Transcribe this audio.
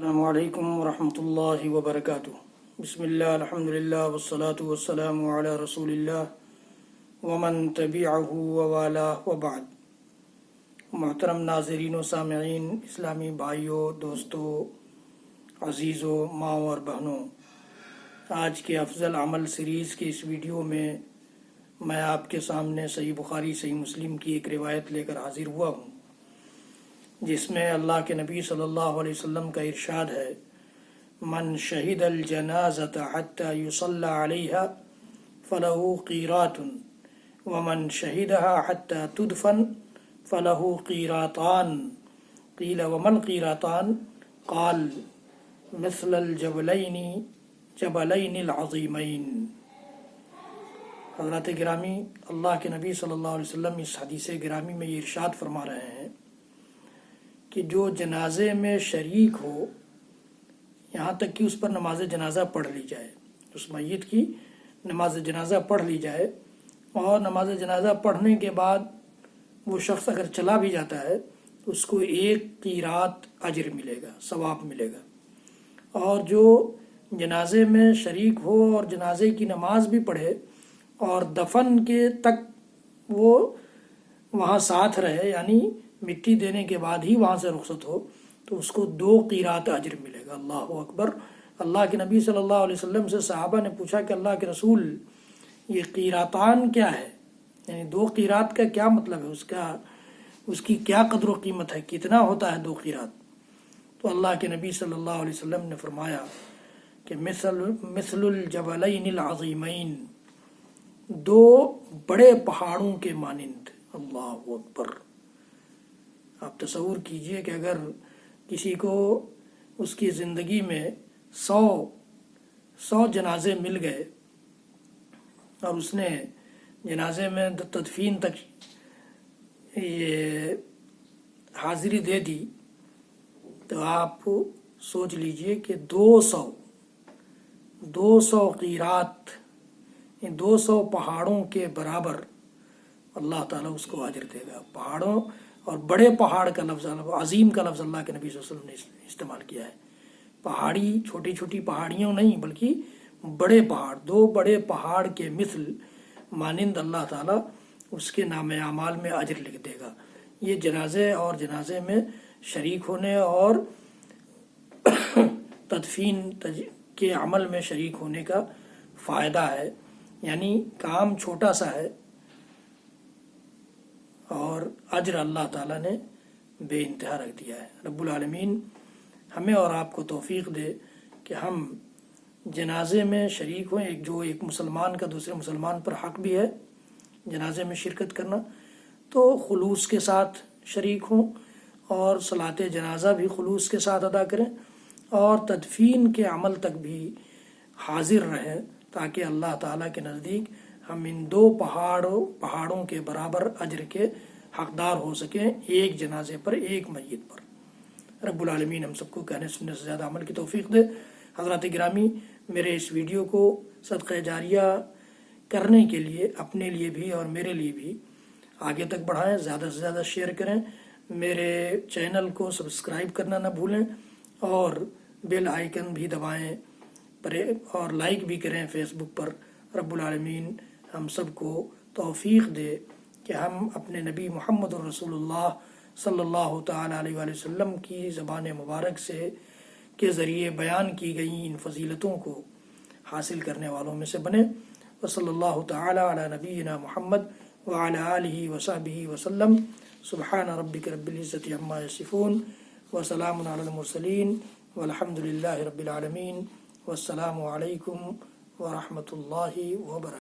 السلام علیکم ورحمۃ اللہ وبرکاتہ۔ بسم اللہ الحمد للہ والصلاة والسلام علی رسول اللہ ومن تبعہ ووالاہ وبعد۔ محترم ناظرین و سامعین، اسلامی بھائیوں، دوستوں، عزیزوں، ماؤں اور بہنوں، آج کے افضل عمل سیریز کے اس ویڈیو میں آپ کے سامنے صحیح بخاری صحیح مسلم کی ایک روایت لے کر حاضر ہوا ہوں، جس میں اللہ کے نبی صلی اللہ علیہ وسلم کا ارشاد ہے: من شہد الجنازۃ حتی یصلی علیہا فلہ قیرات ومن شہدها حتی تدفن فلہ قیراتان قیل وما القیراتان قال مثل الجبلین العظیمین۔ حضرات گرامی، اللہ کے نبی صلی اللہ علیہ وسلم اس حدیث گرامی میں یہ ارشاد فرما رہے ہیں کہ جو جنازے میں شریک ہو، یہاں تک کہ اس پر نماز جنازہ پڑھ لی جائے، اس میت کی نماز جنازہ پڑھ لی جائے، اور نماز جنازہ پڑھنے کے بعد وہ شخص اگر چلا بھی جاتا ہے تو اس کو 1 قیرات اجر ملے گا، ثواب ملے گا۔ اور جو جنازے میں شریک ہو اور جنازے کی نماز بھی پڑھے اور دفن کے تک وہ وہاں ساتھ رہے، یعنی مٹی دینے کے بعد ہی وہاں سے رخصت ہو، تو اس کو 2 قیرات اجر ملے گا۔ اللہ اکبر۔ اللہ کے نبی صلی اللہ علیہ وسلم سے صحابہ نے پوچھا کہ اللہ کے رسول، یہ قیراتان کیا ہے؟ یعنی 2 قیرات کا کیا مطلب ہے؟ اس کی کیا قدر و قیمت ہے؟ کتنا ہوتا ہے 2 قیرات؟ تو اللہ کے نبی صلی اللہ علیہ وسلم نے فرمایا کہ مثل الجبلین العظیمین، 2 بڑے پہاڑوں کے مانند۔ اللہ اکبر۔ آپ تصور کیجئے کہ اگر کسی کو اس کی زندگی میں 100 جنازے مل گئے اور اس نے جنازے میں تدفین تک یہ حاضری دے دی، تو آپ سوچ لیجئے کہ 200 قیرات، 200 پہاڑوں کے برابر اللہ تعالیٰ اس کو اجر دے گا۔ پہاڑوں اور بڑے پہاڑ کا لفظ، عظیم کا لفظ اللہ کے نبی صلی اللہ علیہ وسلم نے استعمال کیا ہے۔ پہاڑی چھوٹی چھوٹی پہاڑیوں نہیں، بلکہ بڑے پہاڑ، 2 بڑے پہاڑ کے مثل مانند اللہ تعالیٰ اس کے نام اعمال میں اجر لکھ دے گا۔ یہ جنازے اور جنازے میں شریک ہونے اور تدفین کے عمل میں شریک ہونے کا فائدہ ہے، یعنی کام چھوٹا سا ہے اور اجر اللہ تعالیٰ نے بے انتہا رکھ دیا ہے۔ رب العالمین ہمیں اور آپ کو توفیق دے کہ ہم جنازے میں شریک ہوئیں۔ ایک مسلمان کا دوسرے مسلمان پر حق بھی ہے جنازے میں شرکت کرنا، تو خلوص کے ساتھ شریک ہوں اور صلاۃ جنازہ بھی خلوص کے ساتھ ادا کریں، اور تدفین کے عمل تک بھی حاضر رہیں، تاکہ اللہ تعالیٰ کے نزدیک ہم ان 2 پہاڑوں کے برابر اجر کے حقدار ہو سکیں، ایک جنازے پر، ایک میت پر۔ رب العالمین ہم سب کو کہنے سننے سے زیادہ عمل کی توفیق دے۔ حضرات گرامی، میرے اس ویڈیو کو صدقہ جاریہ کرنے کے لیے اپنے لیے بھی اور میرے لیے بھی آگے تک بڑھائیں، زیادہ سے زیادہ شیئر کریں، میرے چینل کو سبسکرائب کرنا نہ بھولیں، اور بیل آئیکن بھی دبائیں، اور لائک بھی کریں فیس بک پر۔ رب العالمین ہم سب کو توفیق دے کہ ہم اپنے نبی محمد رسول اللہ صلی اللہ تعالیٰ علیہ وآلہ وسلم کی زبان مبارک کے ذریعے بیان کی گئی ان فضیلتوں کو حاصل کرنے والوں میں سے بنے۔ وصلی اللہ تعالیٰ علی نبینا محمد وعلی آلہ وصحبہ وسلم۔ سبحان ربک رب العزۃ عما یصفون وسلام علی المرسلین والحمد للہ رب العالمین، والسلام علیکم ورحمۃ اللہ وبرکاتہ۔